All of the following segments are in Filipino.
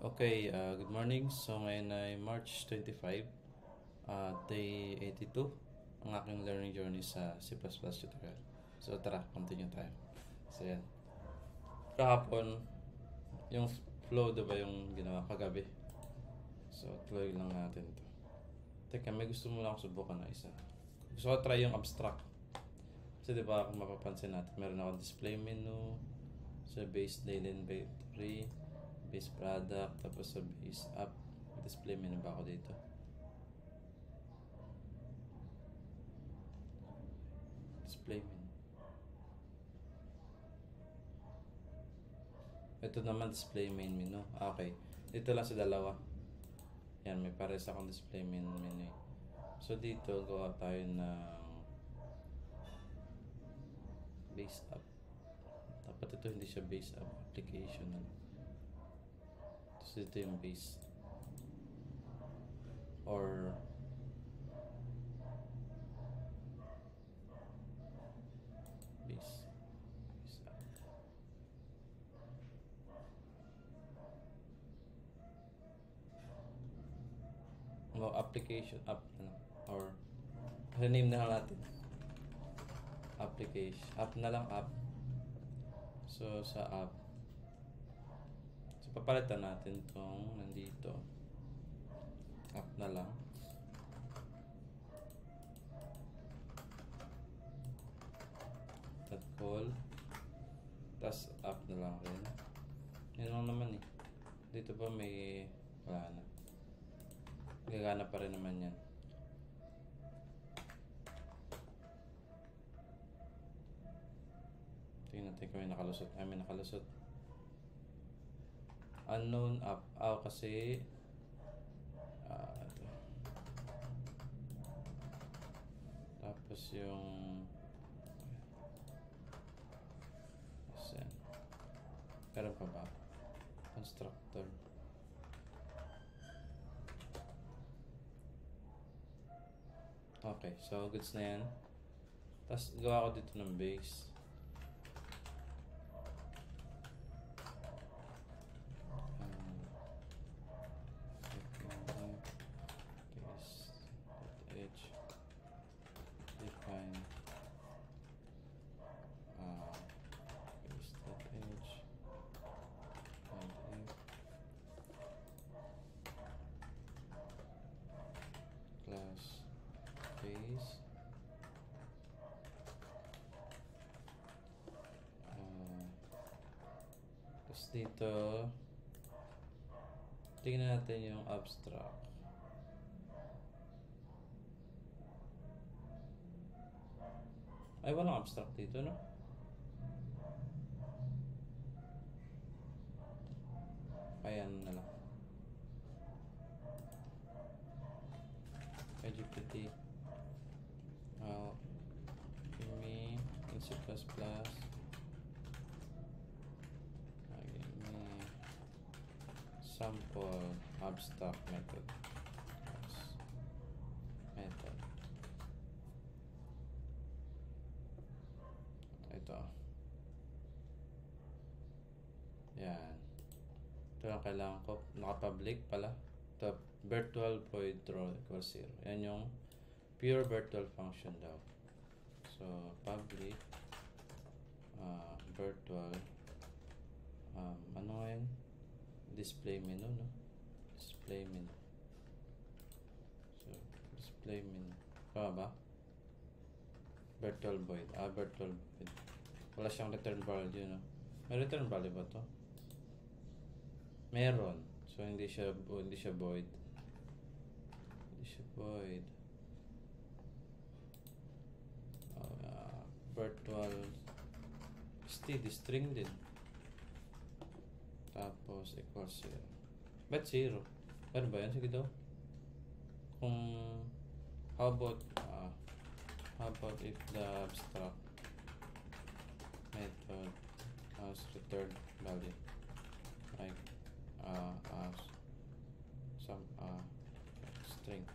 Okay, good morning. So ngayon ay March 25, day 82, ang aking learning journey sa C++ tutorial. So tara, continue tayo. So yan. Kahapon, yung flow diba yung ginawa kagabi? So tuloy lang natin to. Teka, may gusto muna akong subukan na isa. Gusto ko try yung abstract. Kasi diba kung mapapansin natin, meron akong display menu, sa base daily inventory, base product, tapos sa base app. Display menu ba ako dito? Display menu. Ito naman display main menu. Okay. Dito lang sa dalawa. Yan, may pares akong display main menu. So dito, gawa tayo ng base app. Dapat ito hindi siya base app. Application na lang. Tapos dito yung base. Or base. Base app. No, application app na lang. Or rename na lang natin. Application. App na lang app. So sa app. So papalitan natin tong nandito. App na lang. At call. Tapos app na lang rin. Yan lang naman eh. Dito ba may wala na. Gagana pa rin naman yan. Tingnan natin kung may nakalusot. Ay, may nakalusot. Unknown app. Kasi ito. Tapos yung yan. Meron pa ba? Constructor. Okay, so goods na yan. Tapos gawa ko dito ng base. Edge. Define. Edge. Class base. Tapos dito, tingnan natin yung abstract. Ay, walang abstract dito, no? Ayan na lang. GPT. Give me in C++. Give me sample abstract method. Ito. Yan. Ito ang kailangan ko. Naka-public pala. Ito, virtual void throw equals 0. Yan yung pure virtual function daw. So, public virtual ano nga yun? Display menu, no? Display menu. So, display menu. Tama ba? Virtual void. Virtual void. Wala siyang return value, no? May return value ba to? Meron. So, hindi siya void. Hindi siya void. Virtual string din. Tapos, equals 0. Ba't 0? Ano ba yan? Sige daw. How about if the abstract method has return value like as some string.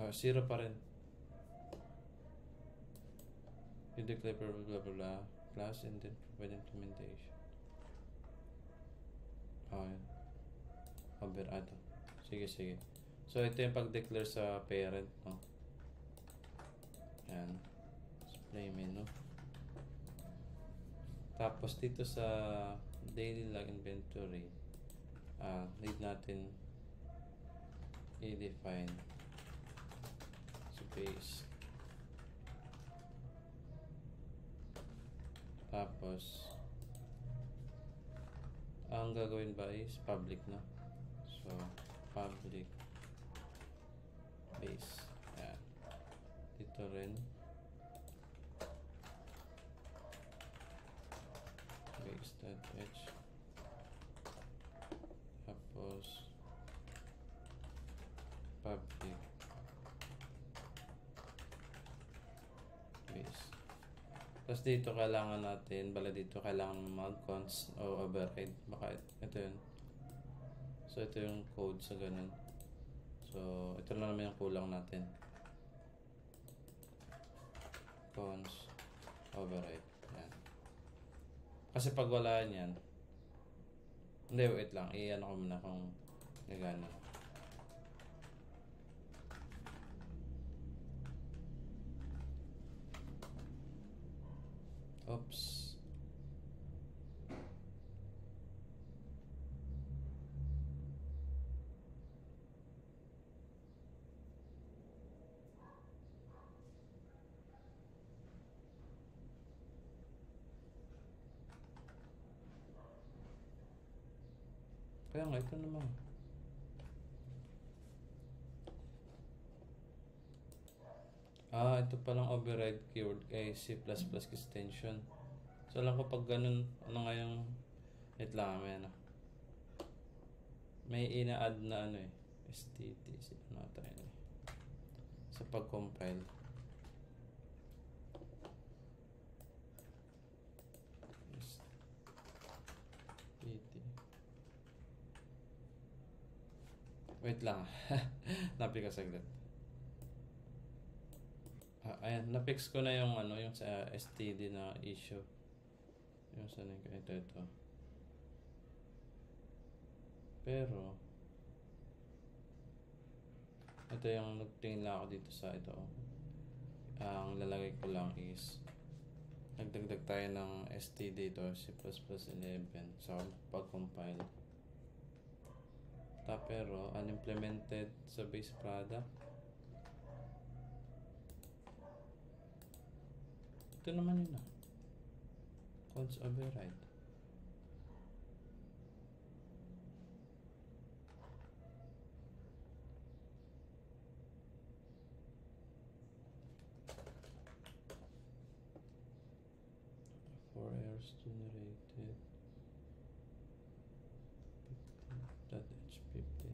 Zero pa rin. declare blah blah blah blah class and then provide implementation. Yun. Ato. Sige. So, ito yung pag-declare sa parent, no? Yan. Display menu. Tapos, dito sa daily log inventory, need natin i-define space. Tapos, ang gagawin ba is public, no? So, public base. Ayan. Dito rin. Base.h. Tapos, public base. Tapos dito kailangan natin, dito kailangan mag-const o override. Baka ito yun. So, ito yung code sa ganun. So, ito lang naman yung kulang natin. Const override. Yan. Kasi pag wala yan, hindi, wait lang. I-ano ko muna kung gagana. Oops. Kaya nga, ito naman. Ito palang override keyword kay C++ extension. So, alam ko pag ganun, ano nga yung, wait lang, may ina-add na STT, ano tayo sa pag-compile. STT. Wait lang. Napi ka saglit. Ayan, na-fix ko na yung yung sa STD na issue. Yung sa ito. Pero ito yung nagtingin lang ako dito sa ito. Ang lalagay ko lang is nagdagdag tayo ng STD ito, C++11 sa pag-compile. Pero unimplemented sa base product. Ito naman yun const override. For errors generated. .h15.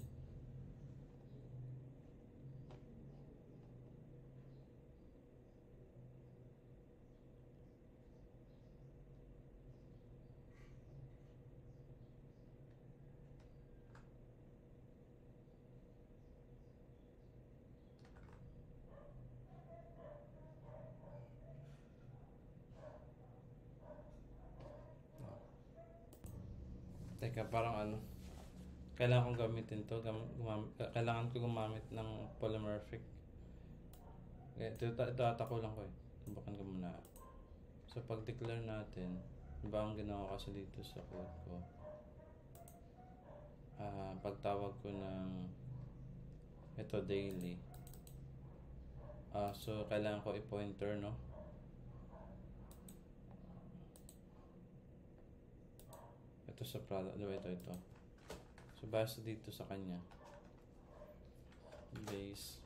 Teka, parang kailangan kong gamitin to. Kailangan ko gumamit ng polymorphic. Ito ko lang ko Subukan ko muna. So, pag-declare natin, diba ang ginawa kasi dito sa code ko? Pagtawag ko ng ito daily. So, kailangan ko i-pointer, no? Ito sa product, diba ito. So, basta dito sa kanya. Base.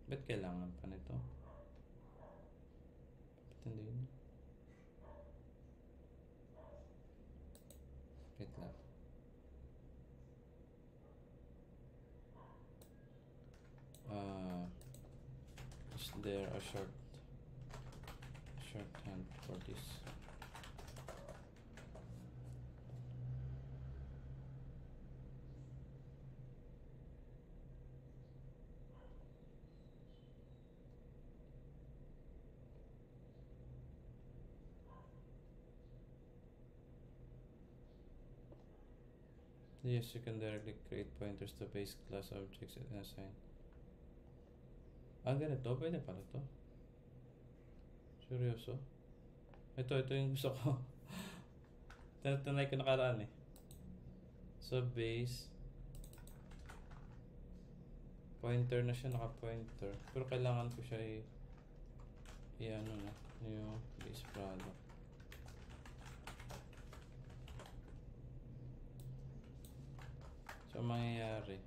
Ba't kailangan pa nito? Ba't hindi yun? Wait lang. Is there a shorthand for this? Yes, you can directly create pointers to base class objects and assign. Ganito. Pwede pala to. Seryoso? Ito yung gusto ko. Tinay ko nakaraan eh. So, base. Pointer na siya, naka-pointer. Pero kailangan ko siya ano na, yung base product. So, mangyayari.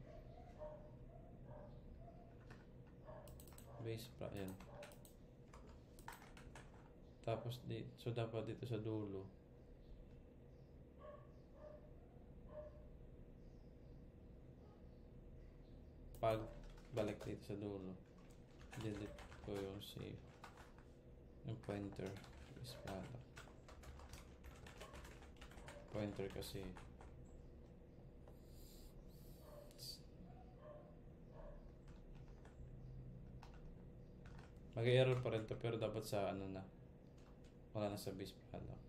Base product, yan. Tapos, so dapat dito sa dulo. Pag balik dito sa dulo, delete ko yung save. Yung pointer is product. Pointer kasi mag-error pa rin to, pero dapat sa ano na, wala na sa base product.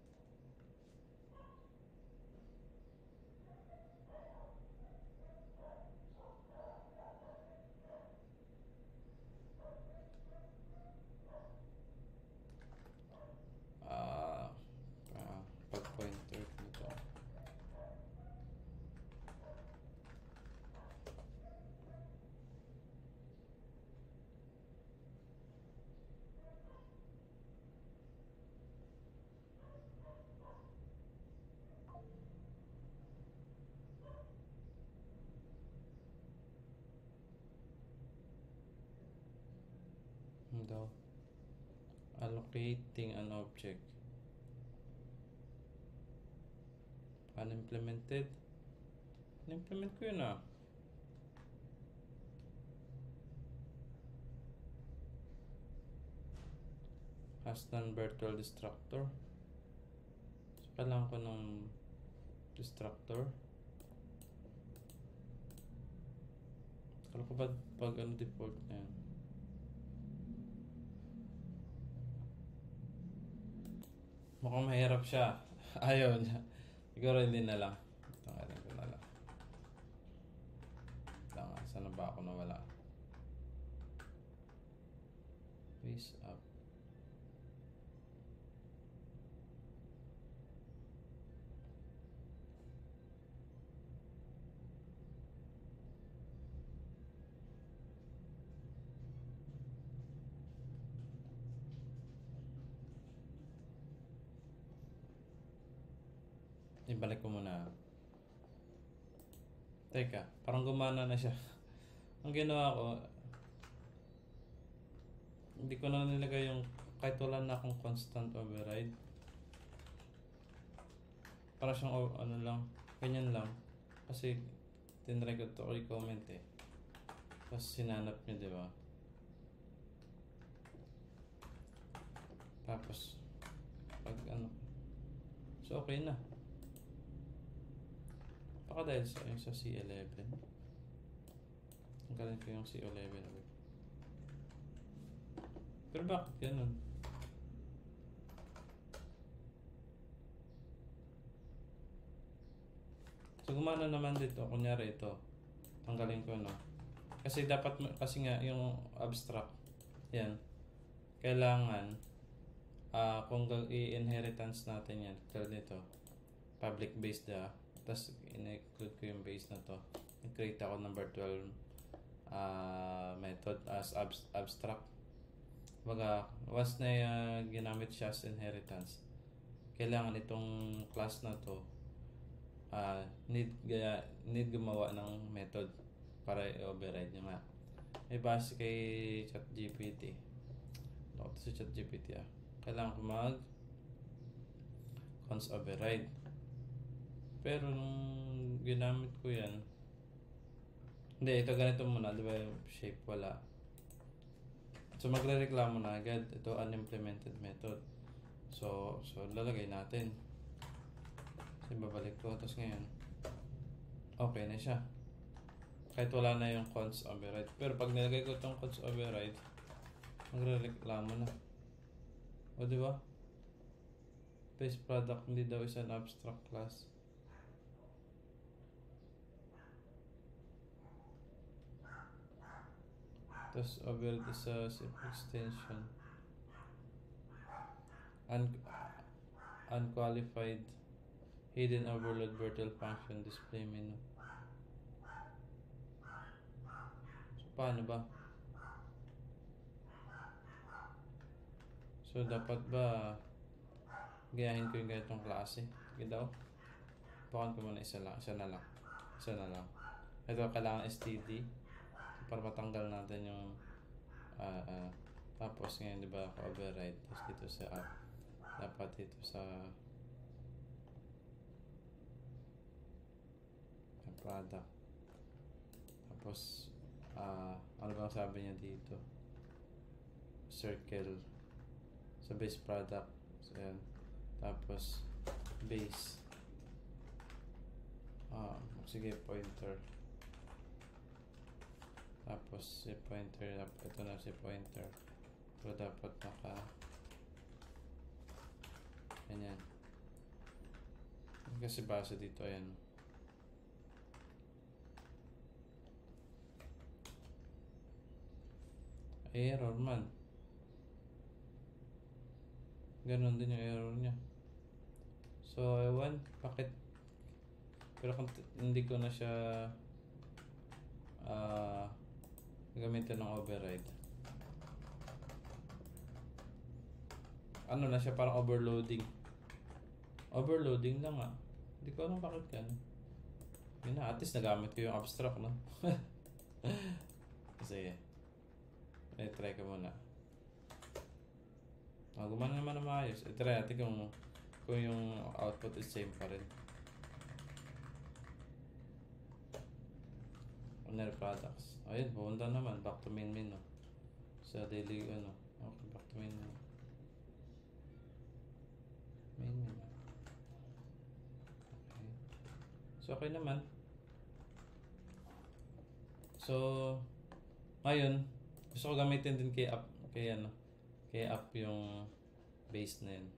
Pag pointer dito. Daw. Allocating an object. Unimplemented. Implement ko yun ah. Has non-virtual destructor. So, kailangan ko ng destructor. Kala ko ba pag ano default na yan? Mukhang mahirap siya. Ayaw niya. Siguro hindi na lang. Tanggalin ko na lang. Saan na ba ako nawala? Face up. Ibalik ko muna. Teka, parang gumana na siya. Ang ginawa ko, hindi ko na nilagay yung kahit wala na akong constant override. Para siyang ano lang, ganyan lang. Kasi tinry ko ito i-comment eh. Tapos sinanap niya, di ba? Tapos pag ano, so okay na. Baka dahil sa C11. Tanggalin ko yung C11 ulit. Pero bakit ganun? So gumana naman dito. Kunyari ito. Tanggalin ko no. Kasi dapat, kasi nga yung abstract. Yan. Kailangan kung i-inheritance natin yan. Tulad nito. Public base da. Tapos in-include ko yung base na to. Nag-create ako number 12 method as abstract. Baga, once na ginamit siya as inheritance, kailangan itong class na to need gumawa ng method para i-override niya nga. May base kay ChatGPT. Ito si ChatGPT Kailangan ko mag const override. Pero nung ginamit ko yan, hindi, ito ganito muna, di ba yung shape wala. So magre-reklamo na agad, ito unimplemented method. So lalagay natin. Kasi babalik ko, tapos ngayon, okay na siya. Kahit wala na yung const override. Pero pag nilagay ko itong const override, magre-reklamo na. O di ba? Base product hindi daw is an abstract class. Tapos override sa zip extension. Unqualified hidden overload virtual function display menu. So, paano ba? So, dapat ba gayahin ko yung ganitong klase? Sige daw. Bukan ko muna isa na lang. Ito, kailangan STD para matanggal natin yung tapos ngayon, di ba, override. Tapos dito sa app. Dapat dito sa product. Tapos, ano bang sabi niya dito? Circle. Sa base product. So, yan. Tapos, base. Sige, pointer. Tapos, si pointer. Ito na si pointer. So, dapat ganyan. Kasi base dito, ayan. Error man. Ganon din yung error niya. So, ewan, bakit? Pero kung hindi ko na siya gamitin ng override. Ano na siya, parang overloading. Overloading lang nga. Hindi ko alam bakit yan. Yun na, at least nagamit ko yung abstract, no? Sige. Try ko muna. Gumana naman na maayos. Try natin kung yung output is same pa rin. Owner products. Ayun, pumunta naman. Back to main menu. Sa daily, Okay, back to main menu. Main menu. Okay. So, okay naman. So, ngayon, gusto ko gamitin din kay app yung base na yun.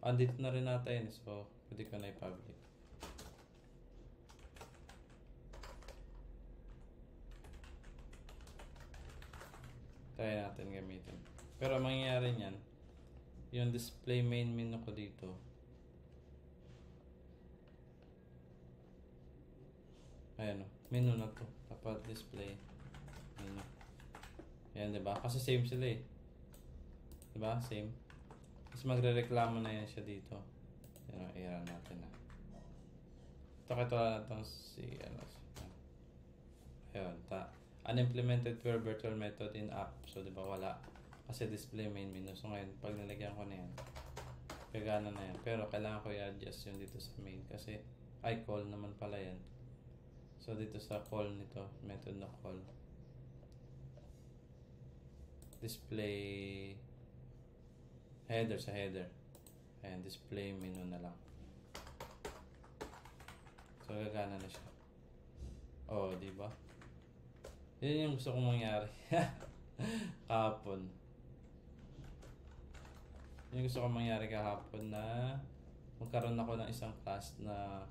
Andito na rin natin, so pwede ko na i-public. Try natin gamitin. Pero ang mangyayari niyan, yung display main menu ko dito, ayan o, menu na to. Dapat display menu. Ayan, diba? Kasi same sila eh. Diba? Same. Tapos magre-reklamo na yan siya dito. Yan o, i-run natin na. Ito na itong ayun, unimplemented pure virtual method in app. So, diba, wala. Kasi display main menu. So, ngayon, pag nilagyan ko na yan, gagana na yan. Pero, kailangan ko i-adjust yung dito sa main. Kasi, call naman pala yan. So, dito sa call nito, method na call. Display header sa header. Ayan, display menu na lang. So, gagana na siya. Oh, di ba? Yun yung gusto kong mangyari. Kahapon. Yung gusto kong mangyari kahapon na magkaroon ako ng isang class na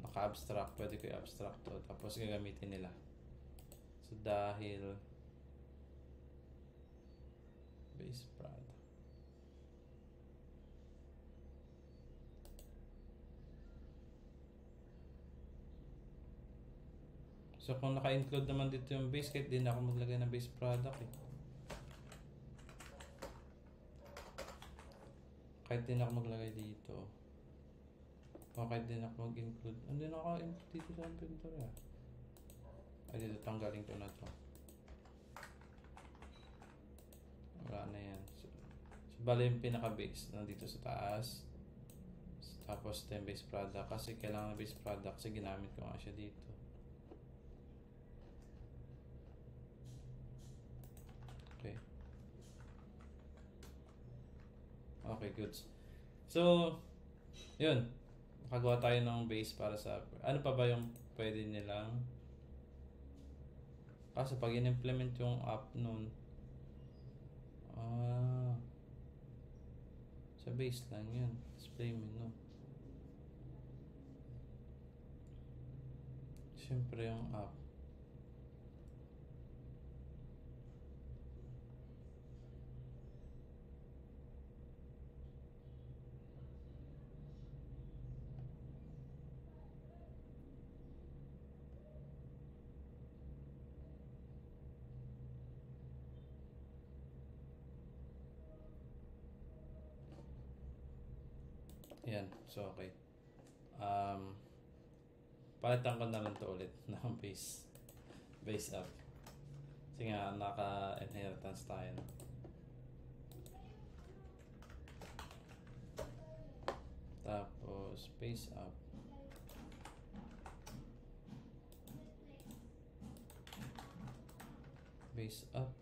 naka-abstract. Pwede ko i-abstract to. Tapos gagamitin nila. So, dahil base product. So, kung naka-include naman dito yung base, kahit di na ako maglagay ng base product eh. Kahit di na ako maglagay dito. O kahit di na ako mag-include. Hindi na ako-include dito sa inventory ah. Ay, dito tanggalin ko na to. Wala na yan. So bali yung pinaka-base nandito sa taas. Tapos ito yung base product. Kasi kailangan ng base product kasi ginamit ko nga siya dito. Okay, goods. So, yun. Nakagawa tayo ng base para sa... Ano pa ba yung pwede nilang... Kasi pag in-implement yung app nun... sa base lang yun. Display menu. Siyempre yung app. Yan. So, okay. Palitan ko na lang to ulit ng base up. Kasi nga, naka-inheritance tayo. No? Tapos, base up. Base up.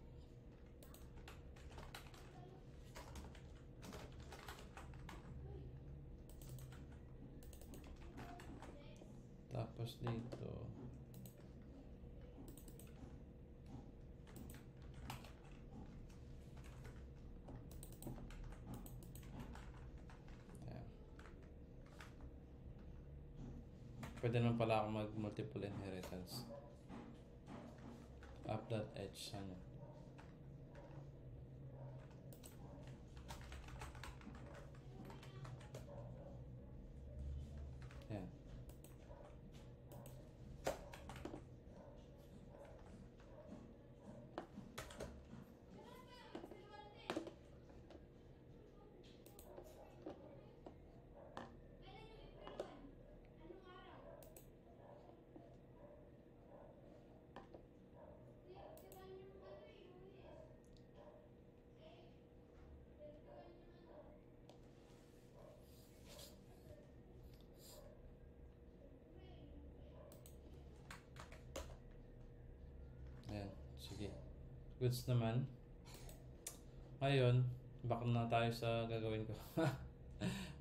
Tapos dito, ayan. Pwede naman pala ako mag-multiple inheritance. Up that edge, ano. Ayan. Ayan, sige. Goods naman. Ngayon, back na tayo sa gagawin ko.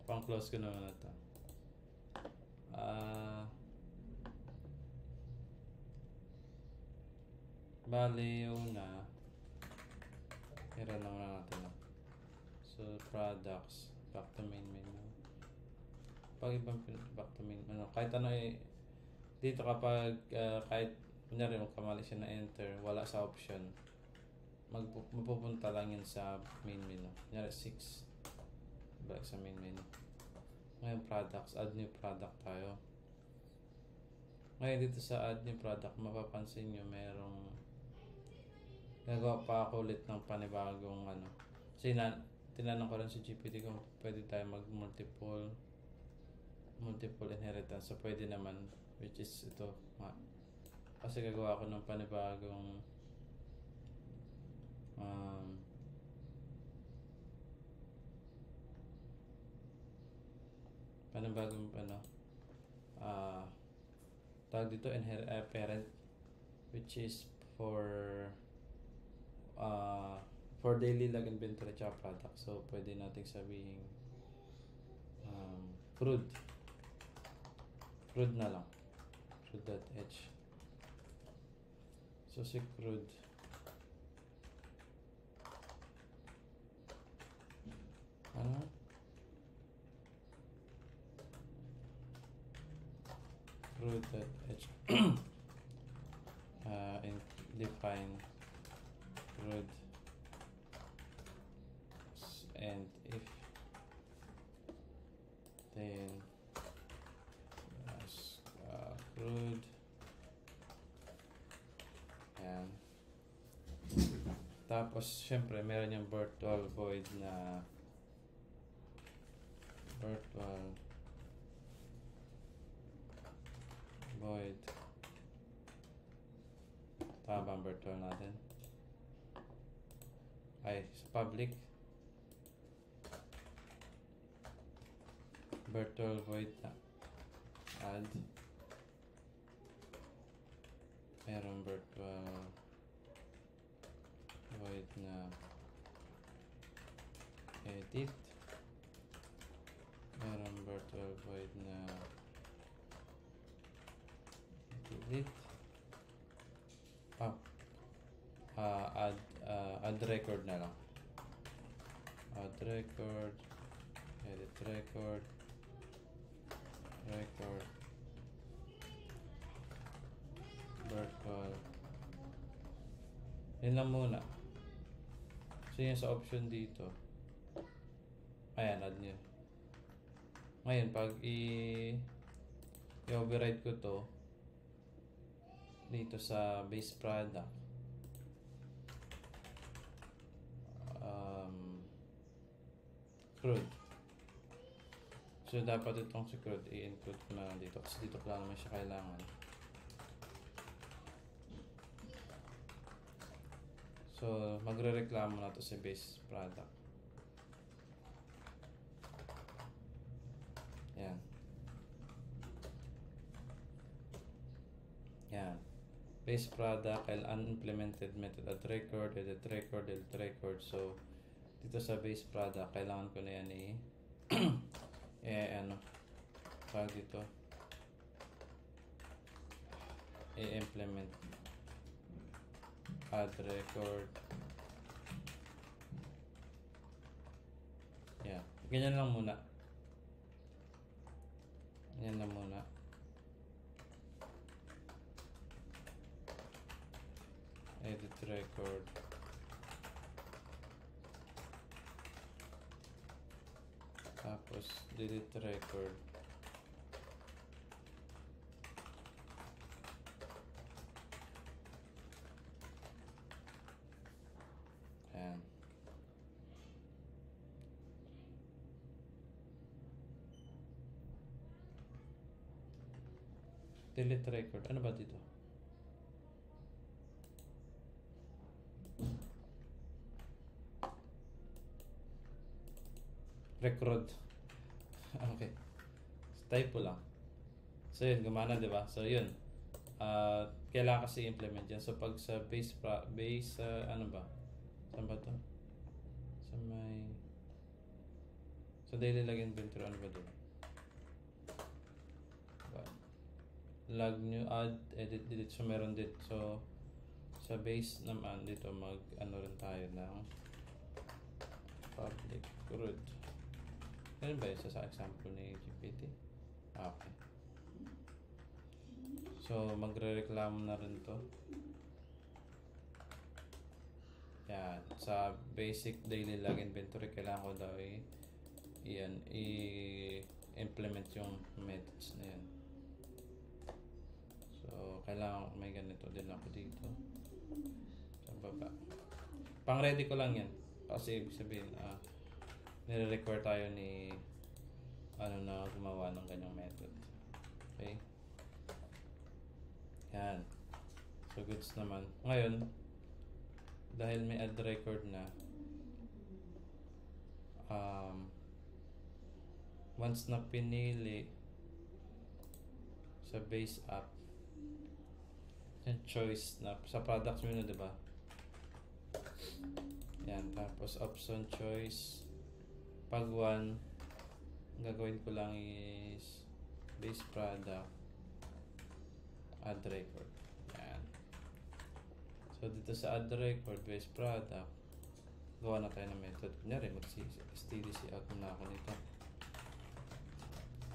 Pang-close ko naman na ito. Bali, una, hira lang natin. So, products, back to main menu. Pag ibang back to main, kahit ano dito kapag kahit kunyari kamali siya na enter, wala sa option, mapupunta lang yun sa main menu. Kunyari 6, back sa main menu. Ngayon products, add new product tayo. Ngayon dito sa add new product, mapapansin nyo merong nagawa pa ako ulit ng panibagong ano. Kasi tinanong ko rin si GPT kung pwede tayo mag-multiple inheritance. So pwede naman, which is ito. Kasi gagawa ako ng panibagong tawag dito parent, which is for daily log inventory tsaka product. So pwede nating sabihin crude na lang, crude.h. So si crude crude.h and define crude, and if then crude, yan. Tapos syempre meron yung virtual void na tama ang virtual natin ay sa public virtual void na add, meron virtual void na edit, meron virtual void na delete, add record na lang, add record, edit record, virtual, yun lang muna. So yun sa option dito, ayan, add nyo. Ngayon pag i-override ko to dito sa base product, crude. So dapat itong secret i-include ko na lang dito kasi dito ko lang naman siya kailangan. So magre-reklamo na to sa base product. Yan. Yan. Base product, unimplemented method add record, edit record, delete record. So dito sa base product, kailangan ko na yan ano, tawag dito, i-implement add record. Yeah, ganyan lang muna. Ganyan lang muna. Edit record. Tapos delete record. Ayan. Delete record. Ano ba dito? Record. Okay. Typo lang. So yun, gumana, di ba? So yun. Kailangan kasi implement yan. So pag sa base ano ba? Saan ba to? Sa may daily log inventory, ano ba doon? Log new, add, edit, delete. So meron dito. So sa base naman dito ano rin tayo ng public root. Ganun ba yun sa example ni GPT? Okay. So magre-reklamo na rin to. Yan. Sa basic daily log inventory, kailangan ko daw i-implement yung methods na yan. So kailangan may ganito din ako dito sa baba. Pang ready ko lang yan kasi ibig sabihin nire-require tayo ni na gumawa ng ganyang method. Okay, yan. So goods naman. Ngayon dahil may add record na, once na pinili sa base app yung choice na sa products menu, diba? Yan, tapos option choice. Pag 1, gagawin ko lang is base product, add record. Yan. So dito sa add record, base product, gawa na tayo ng method. Kunyari, mag-stdc out na ako nito.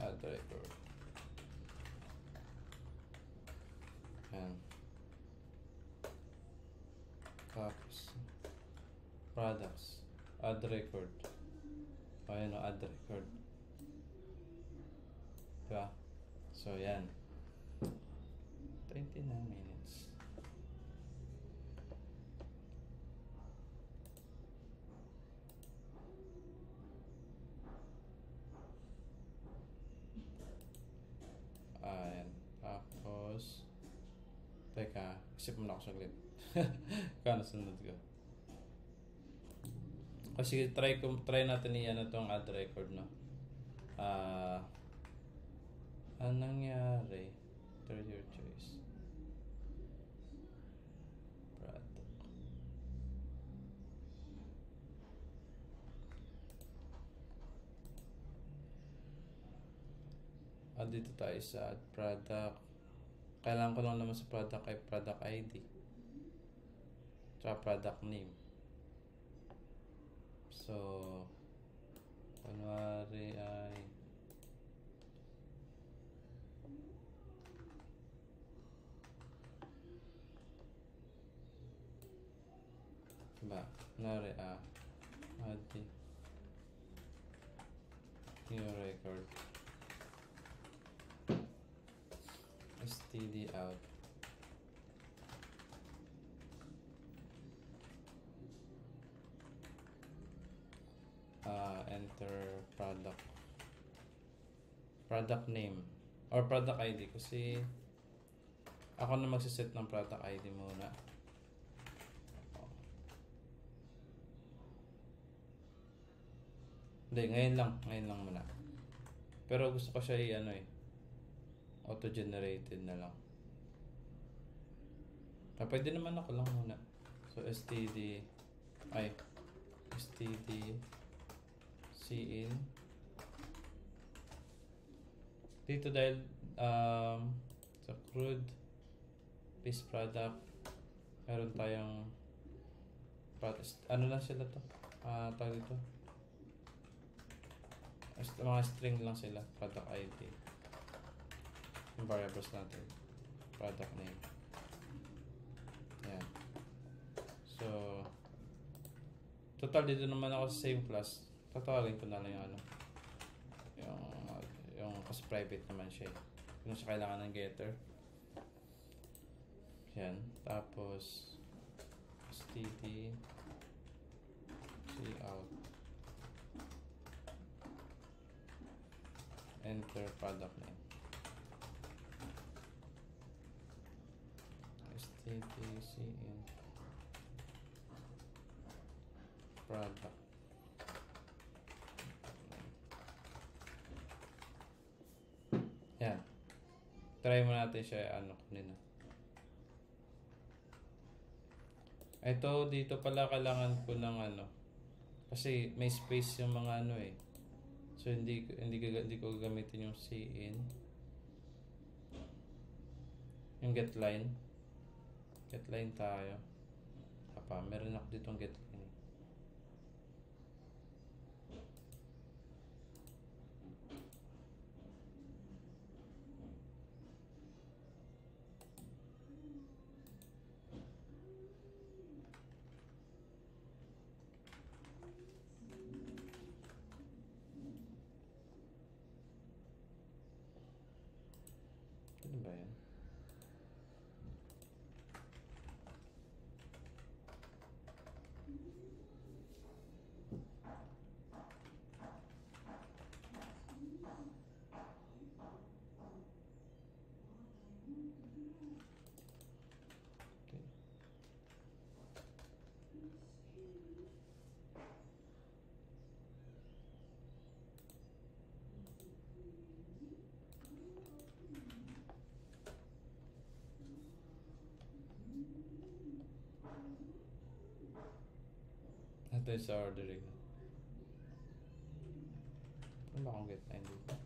Add record. Yan. Tapos products, add record. Ayan o, add record. Diba? So yan, 29 minutes. Ayan. Tapos teka, isip mo na ako saglit. Kano sunod ko? Kasi try natin i-ano tong add record, no? Anong nangyari? Third your choice. Product. Dito tayo sa add product. Kailangan ko lang naman sa product ay product ID. Tsaka product name. So, kunwari ay diba? Kunwari add new record, std out, enter product product name or product ID kasi ako na magsiset ng product ID muna. Hindi, ngayon lang muna. Pero gusto ko siya auto-generated na lang. Pwede naman ako lang muna. So std cin dito dahil sa crude base product meron tayong ano lang sila to tawag dito mga string lang sila, product ID yung variables natin, product name. Yan. So total dito naman ako sa same class, tatawagin ko na lang yung kasi private naman siya kung siya kailangan ng getter. Yan, tapos std cout enter product name std cin product. Yan. Try mo natin siya kanina. Ito dito pala kailangan ko ng kasi may space yung mga So hindi ko gagamitin yung cin. Yung get line tayo. Meron ako dito get line. Ano ba yan? Ito yung sa ordering. Ano ba akong get line dito?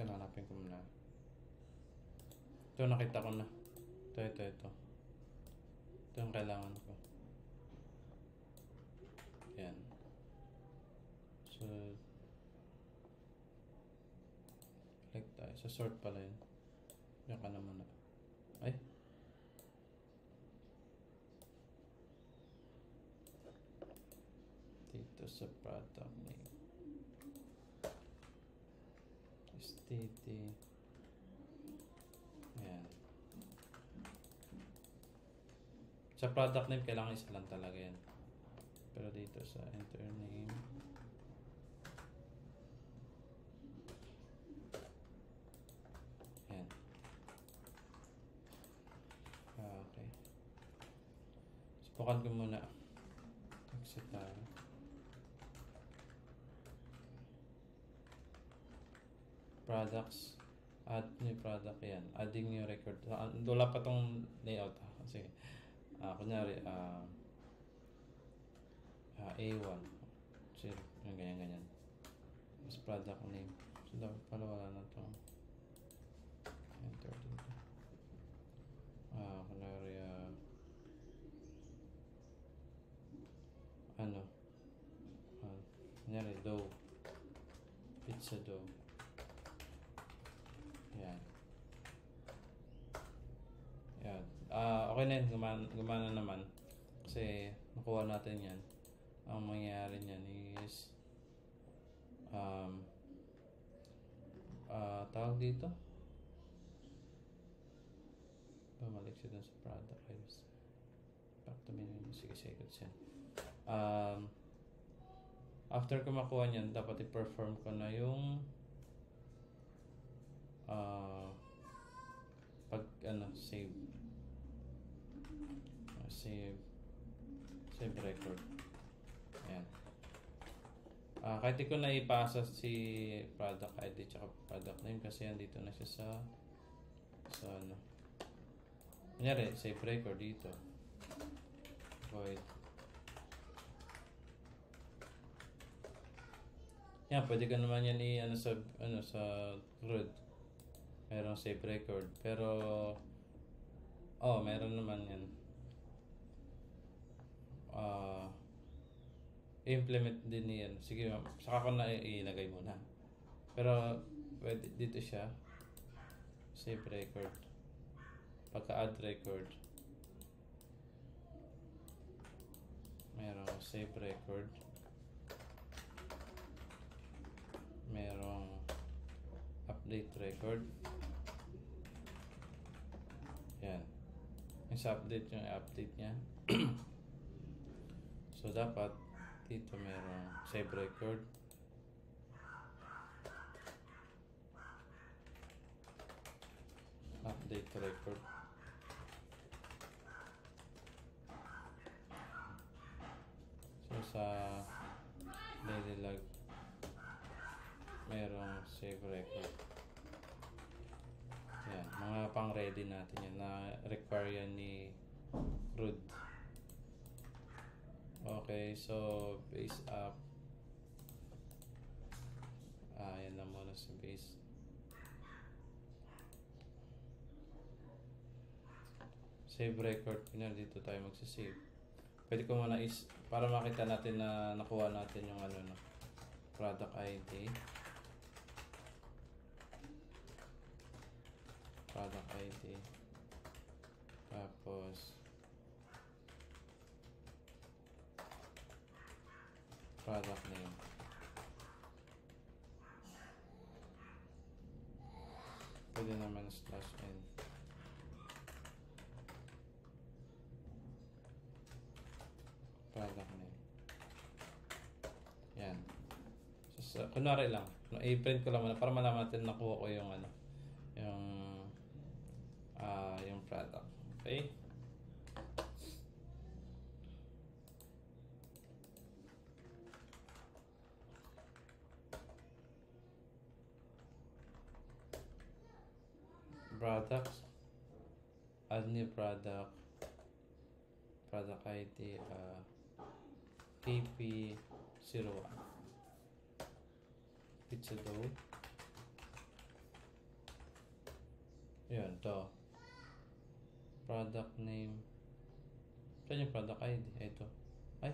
Hanapin ko muna. Ito nakita ko na. Ito. Ito yung kailangan ko. Yan. So click tayo. Sa sort pala yun. Yan ka naman na. Ay. Dito sa product name. STT. Ayan. Sa product name, kailangan isa lang talaga yan. Pero dito sa enter name, ayan. Okay. Subukan ko muna. Exit tayo. Products, add new product, yan, adding new record. Wala pa tong layout kasi kunyari A1 0 yung ganyan mas product name, so dapat pala wala na to. Enter dito kunyari kunyari dough, pizza dough. Yan. Okay na yun. Gumana naman. Kasi nakuha natin yan. Ang mangyayari niyan is tawag dito Bumalik siya dun sa product items. Back to menu. Sige, goods yan. After ko makuha niyan, dapat i-perform ko na yung save. Save record. Ayan. Kahit di ko na ipasa si product ID tsaka product name kasi andito na siya sa ano. Kunyari, save record dito. Void. Yan, pwede ka naman yan sa root. Merong save record. Pero, meron naman yan. I-implement din yan. Sige, saka ko na ilagay muna. Pero, pwede, dito siya. Save record. Pagka-add record. Merong save record. Merong update record. Yan. Yung sa update, yung update niya. So, dapat dito merong save record. Update record. So, sa daily log, merong save record. Yan, mga pang ready natin yan na require yan ni root. Okay, so base up. Yan lang muna sa base. Save record. Dito tayo magsisave. Pwede ko muna para makita natin na nakuha natin yung product ID. Product ID. Tapos product name. Pwede naman /n. Product name. Yan. So, kunwari lang. I-print ko lang muna para malaman natin nakuha ko yung yung product. Okay? Products. Add new product. Product ID KP01. Pizza dough. Yun, to. Product name. Saan yung product ID? Ito. Ay.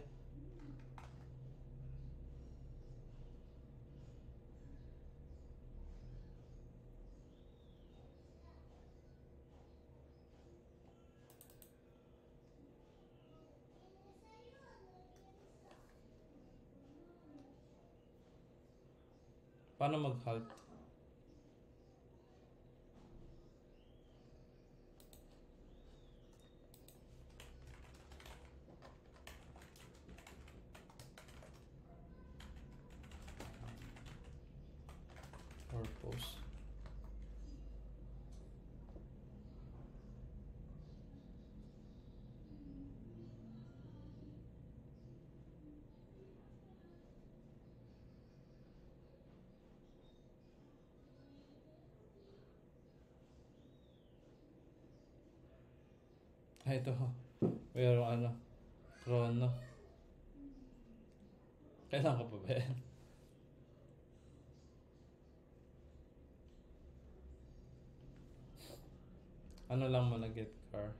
Paano mag-halt? Purpose. Ito. Mayroong chrono. Kailangan ko pa ba yan? Lang muna get car.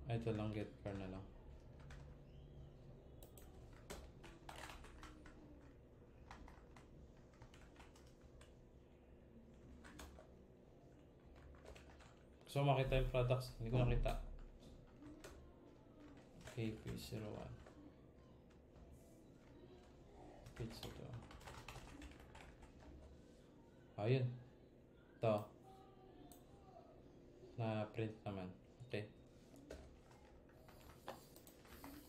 Ito lang get car na lang. So makita yung products, hindi ko nakita. KP01. Pizza to. Ayun. Ito. na print naman. Okay.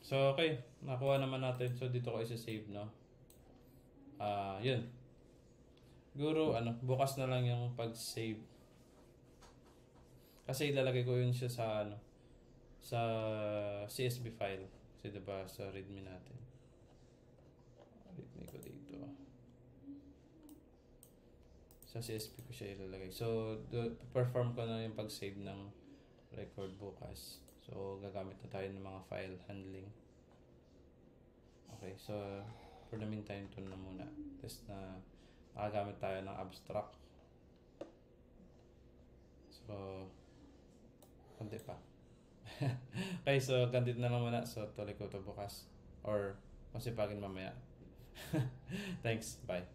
So, okay. Nakuha naman natin. So, dito ko isa-save, no? Yun. Siguro, bukas na lang yung pag-save. Kasi ilalagay ko yun siya sa, sa CSV file. Kasi diba, sa readme natin. Readme ko dito. Sa CSV ko siya ilalagay. So, perform ko na yung pag-save ng record bukas. So, gagamit na tayo ng mga file handling. Okay, so, for the meantime, ito na muna. Test na nakagamit tayo ng abstract. So, kunti pa. Okay, so, ganito na lang muna. So, tuloy ko ito bukas. Or, masipagin mamaya. Thanks, bye.